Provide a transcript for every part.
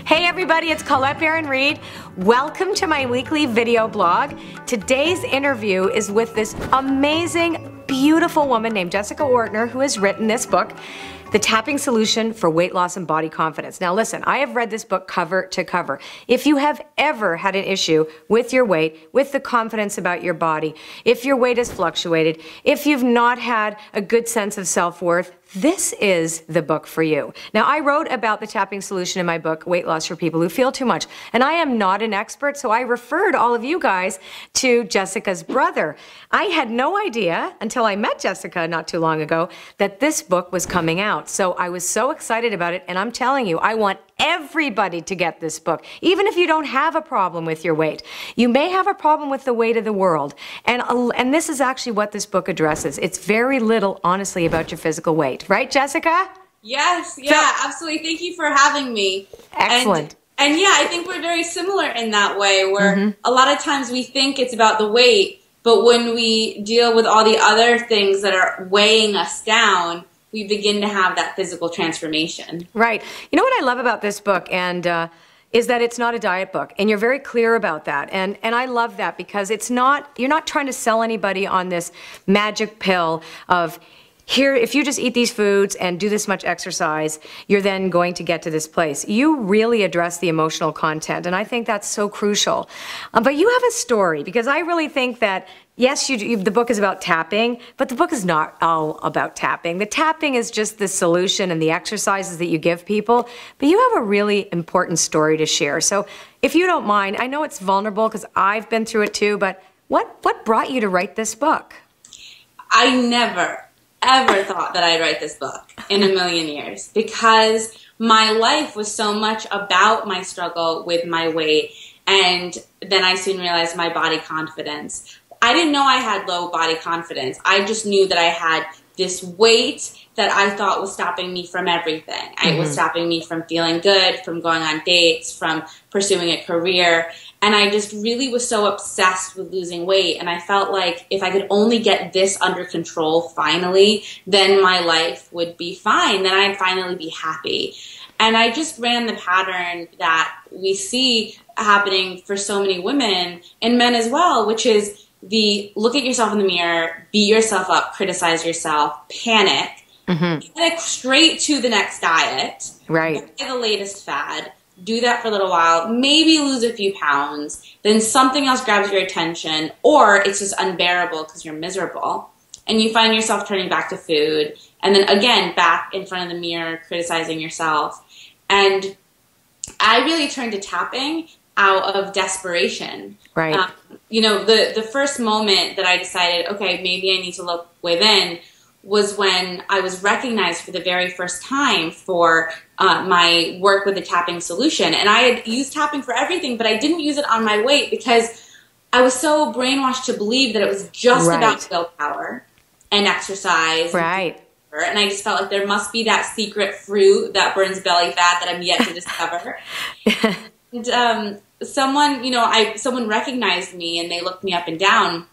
Hey everybody, it's Colette Baron-Reid. Welcome to my weekly video blog. Today's interview is with this amazing, beautiful woman named Jessica Ortner, who has written this book, The Tapping Solution for Weight Loss and Body Confidence. Now listen, I have read this book cover to cover. If you have ever had an issue with your weight, with the confidence about your body, if your weight has fluctuated, if you've not had a good sense of self-worth, this is the book for you. Now, I wrote about the tapping solution in my book, Weight Loss for People Who Feel Too Much. And I am not an expert, so I referred all of you guys to Jessica's brother. I had no idea until I met Jessica not too long ago that this book was coming out. So I was so excited about it, and I'm telling you, I want everybody to get this book, even if you don't have a problem with your weight. You may have a problem with the weight of the world, and this is actually what this book addresses. It's very little, honestly, about your physical weight. Right, Jessica? Yes, yeah, absolutely. Thank you for having me. Excellent. And yeah, I think we're very similar in that way, where a lot of times we think it's about the weight, but when we deal with all the other things that are weighing us down, we begin to have that physical transformation. Right. You know what I love about this book is that it's not a diet book, and you're very clear about that. And I love that because it's not, you're not trying to sell anybody on this magic pill of, here, if you just eat these foods and do this much exercise, you're then going to get to this place. You really address the emotional content, and I think that's so crucial. But you have a story, because I really think that, yes, the book is about tapping, but the book is not all about tapping. The tapping is just the solution and the exercises that you give people, but you have a really important story to share. So if you don't mind, I know it's vulnerable because I've been through it too, but what brought you to write this book? I never ever thought that I'd write this book in a million years, because my life was so much about my struggle with my weight, and then I soon realized my body confidence. I didn't know I had low body confidence. I just knew that I had this weight that I thought was stopping me from everything. It was stopping me from feeling good, from going on dates, from pursuing a career. And I just really was so obsessed with losing weight. And I felt like if I could only get this under control finally, then my life would be fine. Then I'd finally be happy. And I just ran the pattern that we see happening for so many women and men as well, which is the look at yourself in the mirror, beat yourself up, criticize yourself, panic, panic straight to the next diet, right? Buy the latest fad, do that for a little while, maybe lose a few pounds, then something else grabs your attention, or it's just unbearable because you're miserable, and you find yourself turning back to food, and then again back in front of the mirror, criticizing yourself. And I really turned to tapping out of desperation. Right. You know, the first moment that I decided, okay, maybe I need to look within was when I was recognized for the very first time for my work with the tapping solution. And I had used tapping for everything, but I didn't use it on my weight because I was so brainwashed to believe that it was just about willpower and exercise. Right. And I just felt like there must be that secret fruit that burns belly fat that I'm yet to discover. And someone recognized me, and they looked me up and down,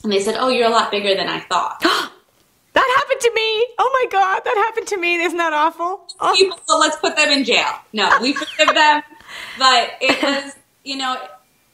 and they said, "Oh, you're a lot bigger than I thought." That happened to me. Oh my God, that happened to me. Isn't that awful? Oh. People, so let's put them in jail. No, we forgive them. But it was,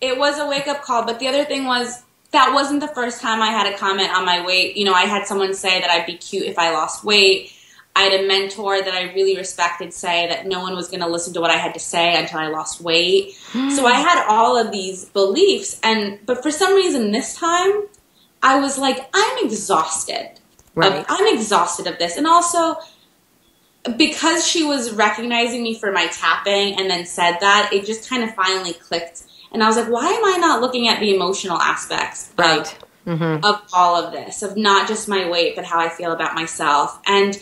it was a wake up call. But the other thing was, that wasn't the first time I had a comment on my weight. I had someone say that I'd be cute if I lost weight. I had a mentor that I really respected say that no one was going to listen to what I had to say until I lost weight. So I had all of these beliefs. But for some reason this time, I was like, I'm exhausted. Right. I'm exhausted of this. And also, because she was recognizing me for my tapping and then said that, it just kind of finally clicked. And I was like, why am I not looking at the emotional aspects of all of this, of not just my weight, but how I feel about myself? And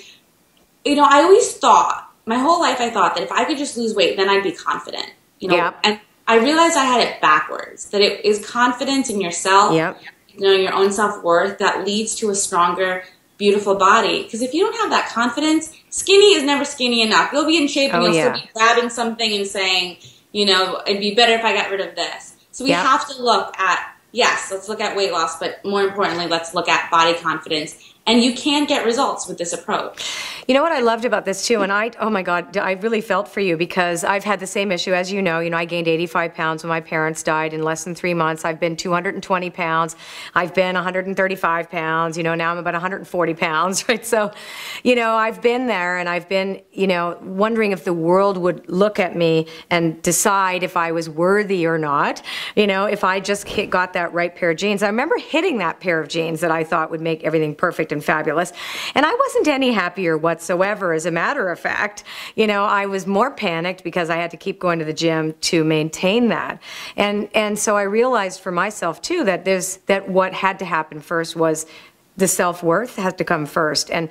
I always thought, my whole life I thought that if I could just lose weight, then I'd be confident, And I realized I had it backwards, that it is confidence in yourself, your own self-worth that leads to a stronger, beautiful body. Because if you don't have that confidence, skinny is never skinny enough. You'll be in shape and you'll still be grabbing something and saying, it'd be better if I got rid of this. So we have to look at, yes, let's look at weight loss, but more importantly, let's look at body confidence And you can get results with this approach. You know what I loved about this too, and oh my God, I really felt for you because I've had the same issue as you know. I gained 85 pounds when my parents died in less than 3 months. I've been 220 pounds. I've been 135 pounds. Now I'm about 140 pounds, right? So, I've been there, and I've been, wondering if the world would look at me and decide if I was worthy or not. If I just got that right pair of jeans. I remember hitting that pair of jeans that I thought would make everything perfect and fabulous, and I wasn't any happier whatsoever. As a matter of fact, I was more panicked because I had to keep going to the gym to maintain that. And so I realized for myself too that what had to happen first was the self-worth has to come first, and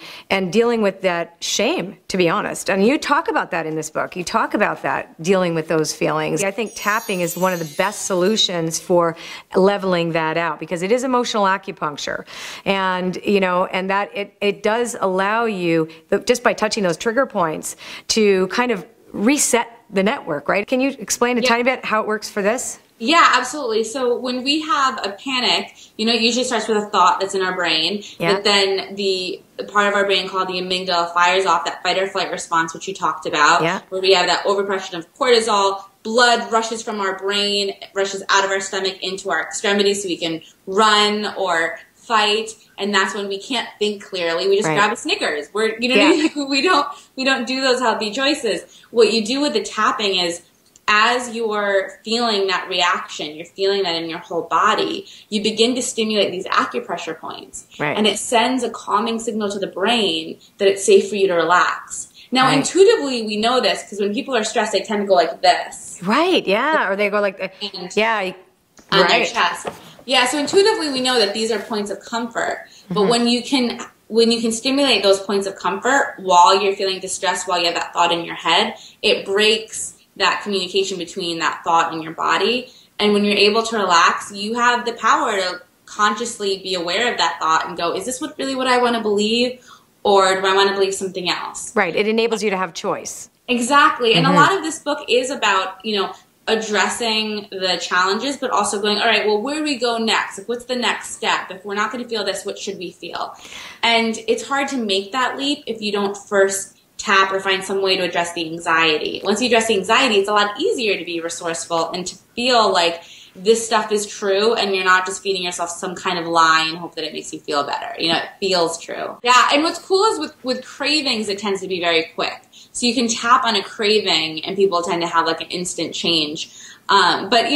dealing with that shame, to be honest. And you talk about that in this book. You talk about that, dealing with those feelings. I think tapping is one of the best solutions for leveling that out, because it is emotional acupuncture. And, and that it does allow you, just by touching those trigger points, to kind of reset the network, right? Can you explain a tiny bit how it works for this? Yeah, absolutely. So when we have a panic, it usually starts with a thought that's in our brain, but then the part of our brain called the amygdala fires off that fight or flight response, which you talked about, where we have that overproduction of cortisol, blood rushes from our brain, rushes out of our stomach into our extremities so we can run or fight, and that's when we can't think clearly. We just grab a Snickers. We don't do those healthy choices. What you do with the tapping is, as you're feeling that reaction, you're feeling that in your whole body, you begin to stimulate these acupressure points. Right. And it sends a calming signal to the brain that it's safe for you to relax. Now, intuitively, we know this because when people are stressed, they tend to go like this. Right, yeah. Or they go like, on their chest. Yeah, so intuitively, we know that these are points of comfort. But when you can stimulate those points of comfort while you're feeling distressed, while you have that thought in your head, it breaks that communication between that thought and your body. And when you're able to relax, you have the power to consciously be aware of that thought and go, is this really what I want to believe? Or do I want to believe something else? Right. It enables you to have choice. Exactly. And a lot of this book is about, addressing the challenges, but also going, all right, well, where do we go next? Like, what's the next step? If we're not going to feel this, what should we feel? And it's hard to make that leap if you don't first tap or find some way to address the anxiety. Once you address the anxiety, it's a lot easier to be resourceful and to feel like this stuff is true and you're not just feeding yourself some kind of lie and hope that it makes you feel better. It feels true. Yeah, and what's cool is with cravings, it tends to be very quick. So you can tap on a craving and people tend to have like an instant change. But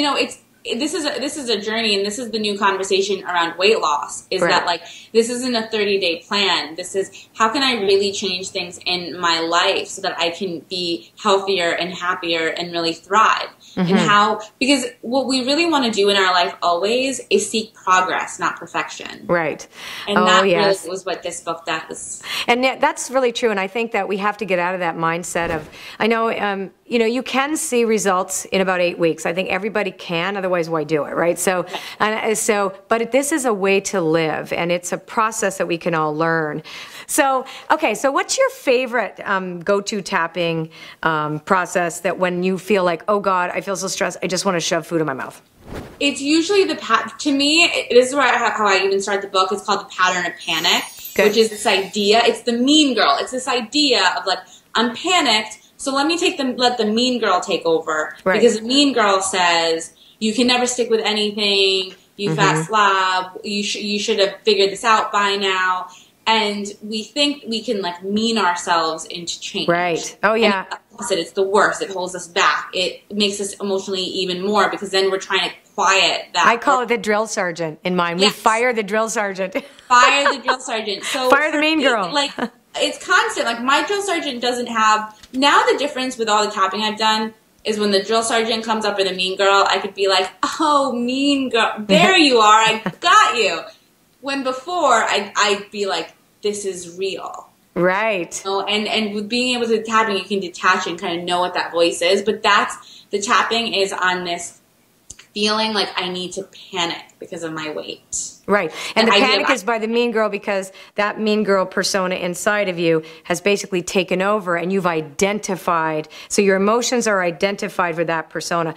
this is a journey, and this is the new conversation around weight loss, is that like, this isn't a 30-day plan. This is, how can I really change things in my life so that I can be healthier and happier and really thrive? And because what we really want to do in our life always is seek progress, not perfection. Right. And that really was what this book does. And that's really true. And I think that we have to get out of that mindset of, I know, you can see results in about 8 weeks. I think everybody can, otherwise why do it, right? So, but this is a way to live, and it's a process that we can all learn. So, okay, so what's your favorite go-to tapping process that when you feel like, oh God, I feel so stressed, I just want to shove food in my mouth? It's usually to me, this is how I even start the book. It's called The Pattern of Panic, which is this idea. It's the mean girl. It's this idea of like, I'm panicked, so let me let the mean girl take over. Right. Because the mean girl says, you can never stick with anything, you fat slob, you should have figured this out by now. And we think we can like mean ourselves into change. Right. Oh yeah. And opposite, it's the worst. It holds us back. It makes us emotionally even more, because then we're trying to quiet that. I call it the drill sergeant in mine. Yes. We fire the drill sergeant. Fire the drill sergeant. So fire the mean girl. Like, it's constant. Like, my drill sergeant doesn't have, now the difference with all the tapping I've done is when the drill sergeant comes up, or the mean girl, I could be like, oh, mean girl, there you are, I got you. When before, I'd be like, this is real. Right. And with being able to tapping, you can detach and kind of know what that voice is. But the tapping is on this feeling like I need to panic because of my weight. Right. And the panic is by the mean girl, because that mean girl persona inside of you has basically taken over, and you've identified. So your emotions are identified for that persona.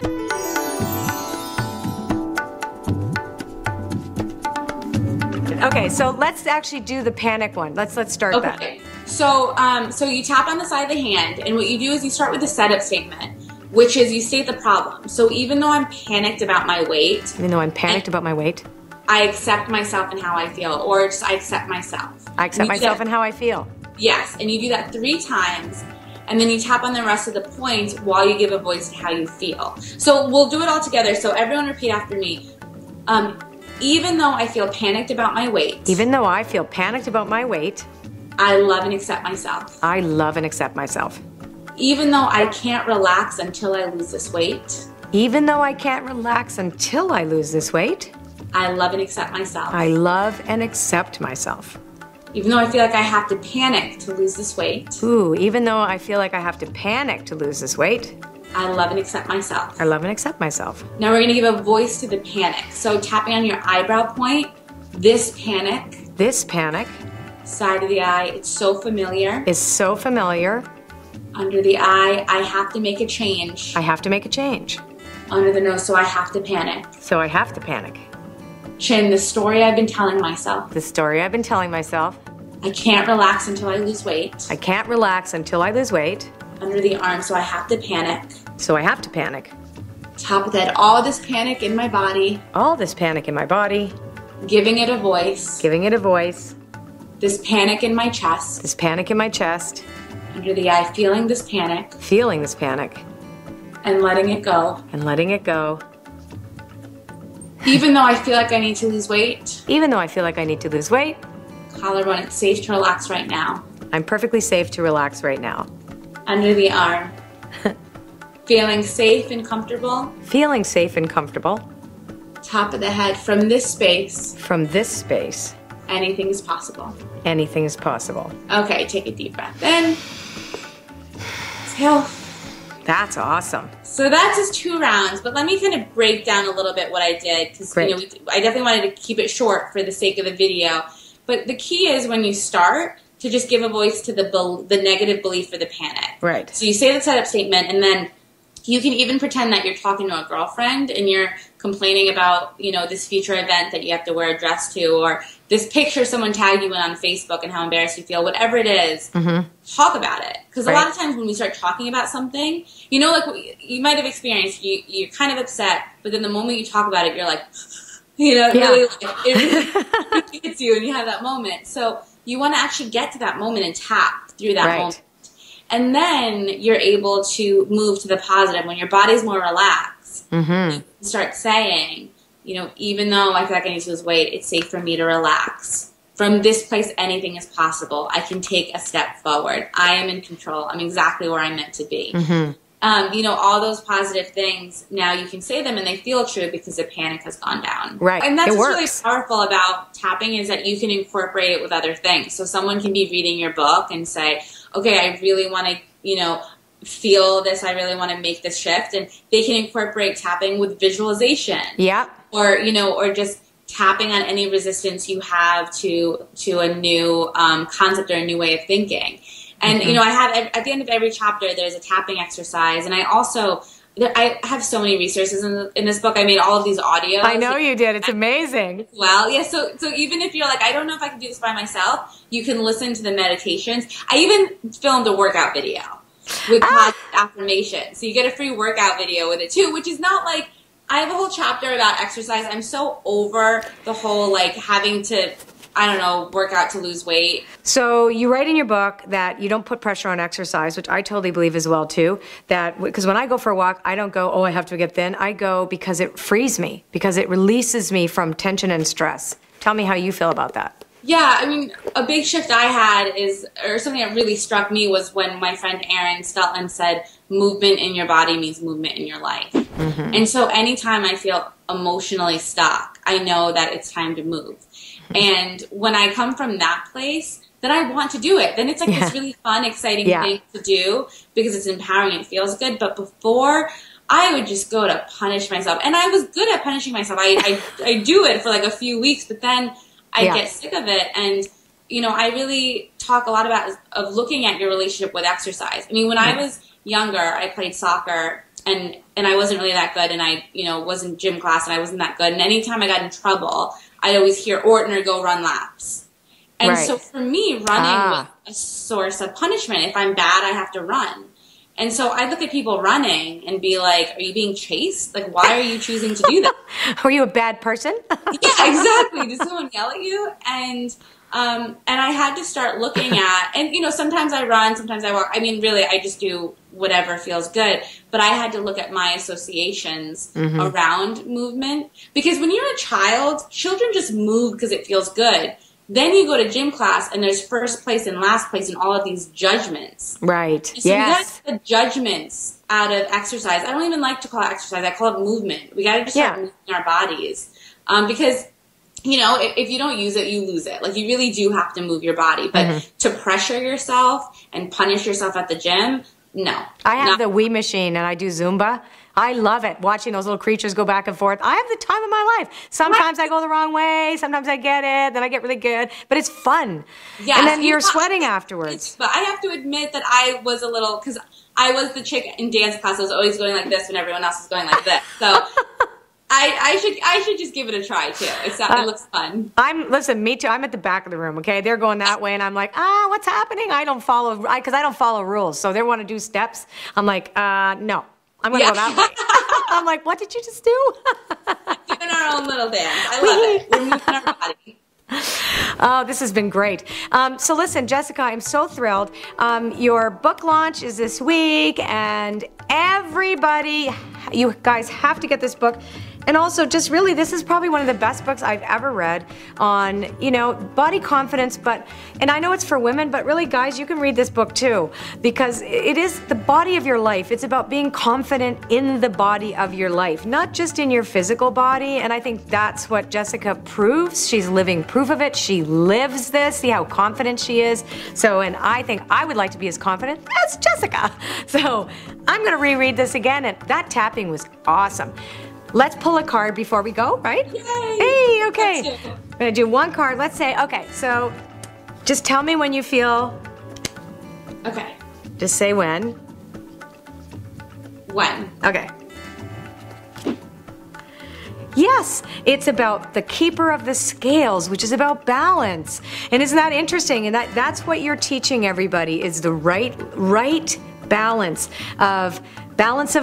Okay, so let's actually do the panic one. Let's start that. So, so you tap on the side of the hand, and what you do is you start with the setup statement, which is you state the problem. So even though I'm panicked about my weight, I accept myself and how I feel, or just I accept myself. I accept myself and how I feel. Yes, and you do that 3 times, and then you tap on the rest of the points while you give a voice to how you feel. So we'll do it all together. So everyone repeat after me. Even though I feel panicked about my weight. Even though I feel panicked about my weight. I love and accept myself. I love and accept myself. Even though I can't relax until I lose this weight. Even though I can't relax until I lose this weight. I love and accept myself. I love and accept myself. Even though I feel like I have to panic to lose this weight. Ooh, even though I feel like I have to panic to lose this weight. I love and accept myself. I love and accept myself. Now we're going to give a voice to the panic. So tapping on your eyebrow point, this panic. This panic. Side of the eye, it's so familiar. Is so familiar. Under the eye, I have to make a change. I have to make a change. Under the nose, so I have to panic. So I have to panic. Chin, the story I've been telling myself. The story I've been telling myself. I can't relax until I lose weight. I can't relax until I lose weight. Under the arm, so I have to panic. So I have to panic. Top of that, all this panic in my body. All this panic in my body. Giving it a voice. Giving it a voice. This panic in my chest. This panic in my chest. Under the eye, feeling this panic. Feeling this panic. And letting it go. And letting it go. Even though I feel like I need to lose weight. Even though I feel like I need to lose weight. Collarbone, it's safe to relax right now. I'm perfectly safe to relax right now. Under the arm. Feeling safe and comfortable. Feeling safe and comfortable. Top of the head, from this space. From this space. Anything is possible. Anything is possible. Okay, take a deep breath in. Exhale. That's awesome. So that's just 2 rounds, but let me kind of break down a little bit what I did, because I definitely wanted to keep it short for the sake of the video. But the key is when you start to just give a voice to the negative belief or the panic. Right. So you say the setup statement, and then you can even pretend that you're talking to a girlfriend and you're complaining about, this future event that you have to wear a dress to, or this picture someone tagged you in on Facebook and how embarrassed you feel, whatever it is, talk about it. Because a lot of times when we start talking about something, like you might have experienced, you're kind of upset, but then the moment you talk about it, you're like, really, it hits you and you have that moment. So you want to actually get to that moment and tap through that moment. And then you're able to move to the positive. When your body's more relaxed, you can start saying, even though I feel like I need to lose weight, it's safe for me to relax. From this place, anything is possible. I can take a step forward. I am in control. I'm exactly where I'm meant to be. All those positive things, now you can say them and they feel true because the panic has gone down. Right. And that's what's really powerful about tapping, is that you can incorporate it with other things. So someone can be reading your book and say, okay, I really want to, feel this. I really want to make this shift. And they can incorporate tapping with visualization. Yeah. Or, or just tapping on any resistance you have to a new concept or a new way of thinking. And, I have, at the end of every chapter, there's a tapping exercise. And I have so many resources in this book. I made all of these audios. I know you did. It's amazing. Well, yeah. So even if you're like, I don't know if I can do this by myself, you can listen to the meditations. I even filmed a workout video with positive affirmation. So you get a free workout video with it too, which is not like, I have a whole chapter about exercise. I'm so over the whole having to, work out to lose weight. So you write in your book that you don't put pressure on exercise, which I totally believe as well too. Because when I go for a walk, I don't go, oh, I have to get thin. I go because it frees me, because it releases me from tension and stress. Tell me how you feel about that. Yeah, a big shift I had or something that really struck me was when my friend Erin Stelton said, movement in your body means movement in your life. And so anytime I feel emotionally stuck, I know that it's time to move. And when I come from that place, then I want to do it. Then it's like this really fun, exciting thing to do because it's empowering and it feels good. But before, I would just go to punish myself. And I was good at punishing myself. I do it for like a few weeks, but then I get sick of it. And, I really talk a lot about of looking at your relationship with exercise. When I was younger, I played soccer and I wasn't really that good. And I, was in gym class and I wasn't that good. And anytime I got in trouble, I always hear Ortner, go run laps. And Right. so for me, running was a source of punishment. If I'm bad, I have to run. And so I look at people running and be like, are you being chased? Like, why are you choosing to do that? Are you a bad person? Yeah, exactly. Did someone yell at you? And I had to start looking at, and you know, sometimes I run, sometimes I walk. I mean, really, I just do whatever feels good. But I had to look at my associations around movement, because when you're a child, children just move because it feels good. Then you go to gym class and there's first place and last place and all of these judgments. Right. So we got to get the judgments out of exercise. I don't even like to call it exercise. I call it movement. We got to just start moving our bodies. Because, you know, if you don't use it, you lose it. Like, you really do have to move your body. But to pressure yourself and punish yourself at the gym, no. I have the Wii machine and I do Zumba. I love it, watching those little creatures go back and forth. I have the time of my life. Sometimes I go the wrong way, sometimes I get it, then I get really good, but it's fun. Yes, and then you're sweating afterwards. But I have to admit that I was a little, because I was the chick in dance class that was always going like this when everyone else was going like this. So I should just give it a try too. It looks fun. Listen, me too. I'm at the back of the room. Okay, they're going that way, and I'm like, what's happening? I don't follow, because I don't follow rules. So they want to do steps. I'm like, no. I'm going to go that way. I'm like, what did you just do? Doing our own little dance. I love it. We're moving our body. Oh, this has been great. So listen, Jessica, I'm so thrilled. Your book launch is this week, and everybody, you guys have to get this book. And also, just really, this is probably one of the best books I've ever read on, you know, body confidence. And I know it's for women, but really, guys, you can read this book too, because it is the body of your life. It's about being confident in the body of your life, not just in your physical body. And I think that's what Jessica proves. She's living proof of it. She lives this. See how confident she is. So, and I think I would like to be as confident as Jessica. So I'm going to reread this again, and that tapping was awesome. Let's pull a card before we go, right? Yay! Hey, okay. I'm gonna do one card. Let's say, okay, so just tell me when you feel. Okay. Just say when. When. Okay. Yes, it's about the keeper of the scales, which is about balance. And isn't that interesting? And that's what you're teaching everybody, is the right balance of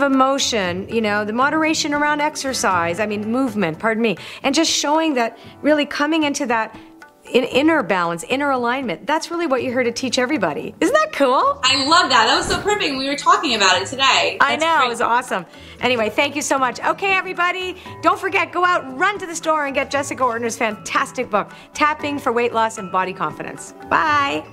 emotion, you know, the moderation around exercise, movement, pardon me, and just showing that really coming into that inner balance, inner alignment. That's really what you're here to teach everybody. Isn't that cool? I love that. That was so perfect. We were talking about it today. I know, it was awesome. Anyway, thank you so much. Okay, everybody, don't forget, go out, run to the store and get Jessica Ortner's fantastic book, Tapping for Weight Loss and Body Confidence. Bye.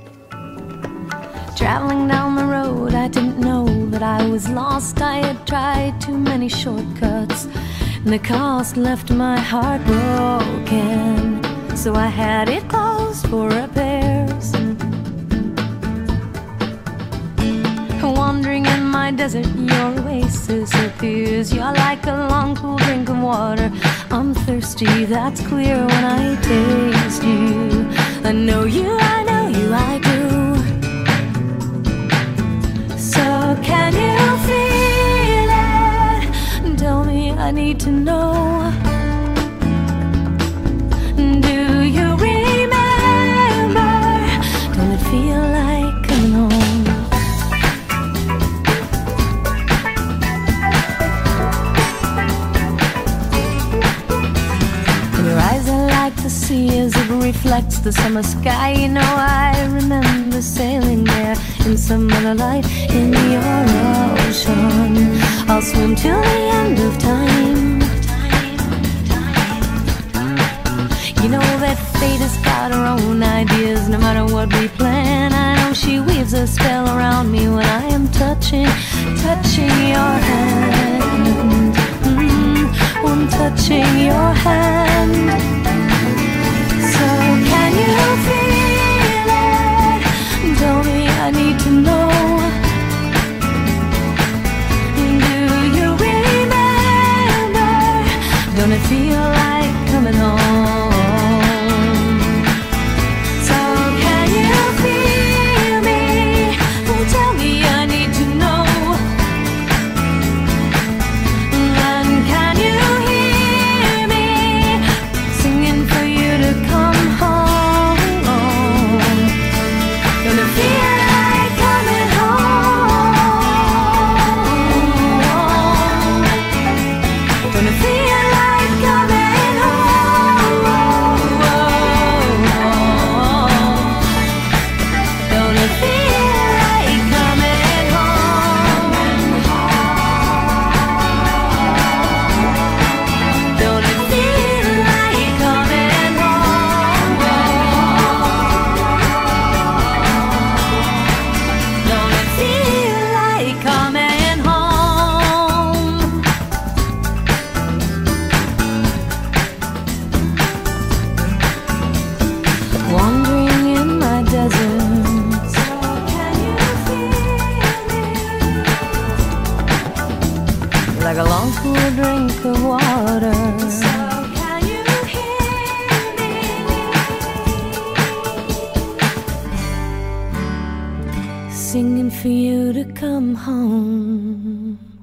Traveling down the road, I didn't know that I was lost. I had tried too many shortcuts, and the cost left my heart broken. So I had it closed for repairs. Wandering in my desert, your oasis appears. You're like a long, cool drink of water. I'm thirsty, that's clear when I taste you. I know you, I do. So can you feel it? Tell me, I need to know. Do you remember? Don't it feel like coming home? In your eyes I like to see as it reflects the summer sky. You know I remember sailing there in some other life in your ocean. I'll swim till the end of time. You know that fate has got her own ideas. No matter what we plan, I know she weaves a spell around me when I am touching your hand. I'm touching your hand. So can you feel it? Tell me, I need to know. Do you remember? Don't it feel like coming home? So can you feel me? Tell me, I need to know. And can you hear me? Sing cool drink of water. So can you hear me? Singing for you to come home.